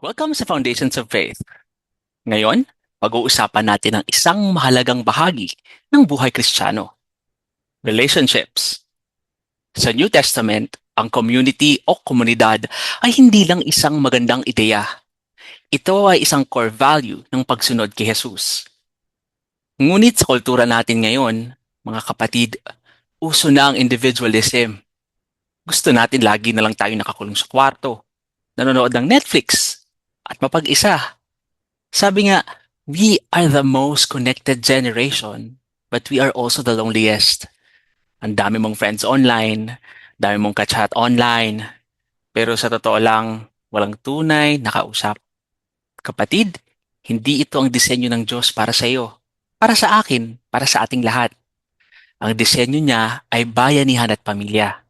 Welcome sa Foundations of Faith. Ngayon, pag-uusapan natin ang isang mahalagang bahagi ng buhay Kristiyano, relationships. Sa New Testament, ang community o komunidad ay hindi lang isang magandang ideya. Ito ay isang core value ng pagsunod kay Jesus. Ngunit sa kultura natin ngayon, mga kapatid, uso na ang individualism. Gusto natin lagi na lang tayo nakakulong sa kwarto, nanonood ng Netflix, at mapag-isa. Sabi nga, we are the most connected generation, but we are also the loneliest. Ang dami mong friends online, dami mong kachat online, pero sa totoo lang, walang tunay na kausap. Kapatid, hindi ito ang disenyo ng Diyos para sa iyo, para sa akin, para sa ating lahat. Ang disenyo niya ay bayanihan at pamilya.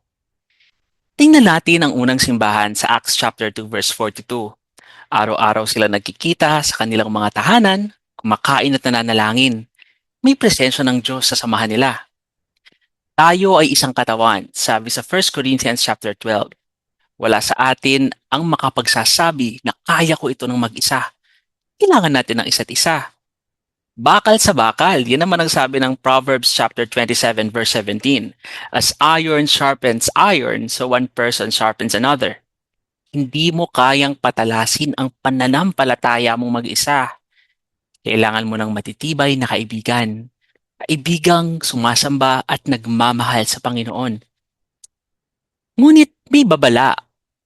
Tingnan natin ang unang simbahan sa Acts chapter 2 verse 42. Araw-araw sila nagkikita sa kanilang mga tahanan, kumakain at nananalangin. May presensya ng Diyos sa samahan nila. Tayo ay isang katawan, sabi sa 1 Corinthians chapter 12. Wala sa atin ang makapagsasabi na kaya ko ito ng mag-isa. Kailangan natin ng isa't isa. Bakal sa bakal, yan naman ang sabi ng Proverbs chapter 27 verse 17. As iron sharpens iron, so one person sharpens another. Hindi mo kayang patalasin ang pananampalataya mong mag-isa. Kailangan mo ng matitibay na kaibigan. Kaibigang sumasamba at nagmamahal sa Panginoon. Ngunit may babala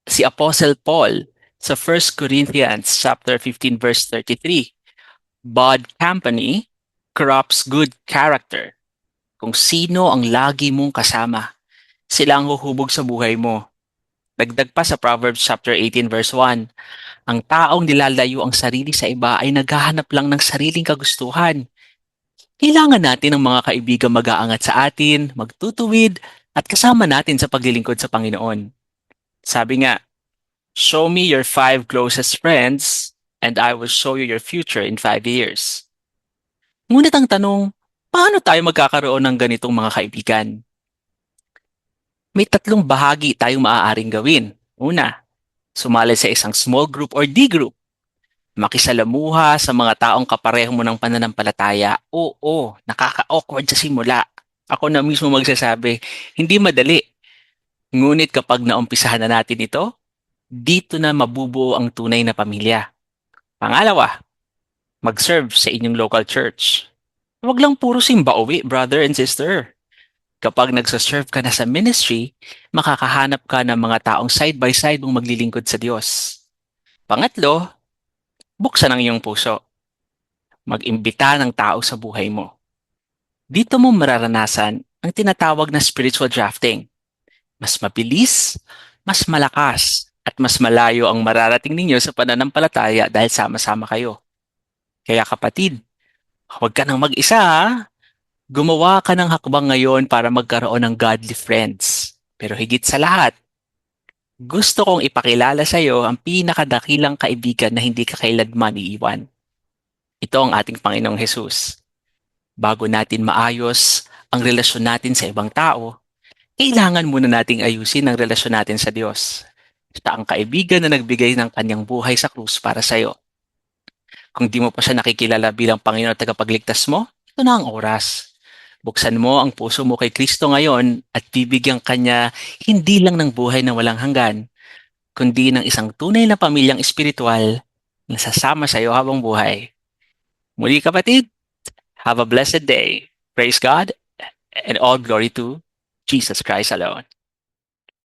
si Apostle Paul sa 1 Corinthians chapter 15 verse 33. Bad company corrupts good character. Kung sino ang lagi mong kasama, sila ang huhubog sa buhay mo. Dagdag pa sa Proverbs chapter 18 verse 1. Ang taong nilalayo ang sarili sa iba ay naghahanap lang ng sariling kagustuhan. Kailangan natin ng mga kaibigang mag-aangat sa atin, magtutuwid, at kasama natin sa paglilingkod sa Panginoon. Sabi nga, show me your 5 closest friends, and I will show you your future in 5 years. Ngunit ang tanong, paano tayo magkakaroon ng ganitong mga kaibigan? May 3 bahagi tayong maaaring gawin. Una, sumali sa isang small group or D group. Makisalamuha sa mga taong kapareho mo ng pananampalataya. Oo, nakaka-awkward sa simula. Ako na mismo magsasabi, hindi madali. Ngunit kapag naumpisahan na natin ito, dito na mabubuo ang tunay na pamilya. Pangalawa, mag-serve sa inyong local church. Huwag lang puro simba-uwi, brother and sister. Kapag nagsaserve ka na sa ministry, makakahanap ka ng mga taong side-by-side mong maglilingkod sa Diyos. Pangatlo, buksan ang iyong puso. Mag-imbita ng tao sa buhay mo. Dito mo mararanasan ang tinatawag na spiritual drafting. Mas mabilis, mas malakas, at mas malayo ang mararating ninyo sa pananampalataya dahil sama-sama kayo. Kaya kapatid, huwag ka nang mag-isa ha. Gumawa ka ng hakbang ngayon para magkaroon ng godly friends. Pero higit sa lahat, gusto kong ipakilala sa iyo ang pinakadakilang kaibigan na hindi ka kailanman iiwan. Ito ang ating Panginoong Hesus. Bago natin maayos ang relasyon natin sa ibang tao, kailangan muna nating ayusin ang relasyon natin sa Diyos. Siya ang kaibigan na nagbigay ng kanyang buhay sa krus para sa iyo. Kung di mo pa siya nakikilala bilang Panginoon at tagapagligtas mo, ito na ang oras. Buksan mo ang puso mo kay Kristo ngayon at bibigyan kanya hindi lang ng buhay na walang hanggan, kundi ng isang tunay na pamilyang espiritual na sasama sa iyo habang buhay. Muli kapatid, have a blessed day. Praise God and all glory to Jesus Christ alone.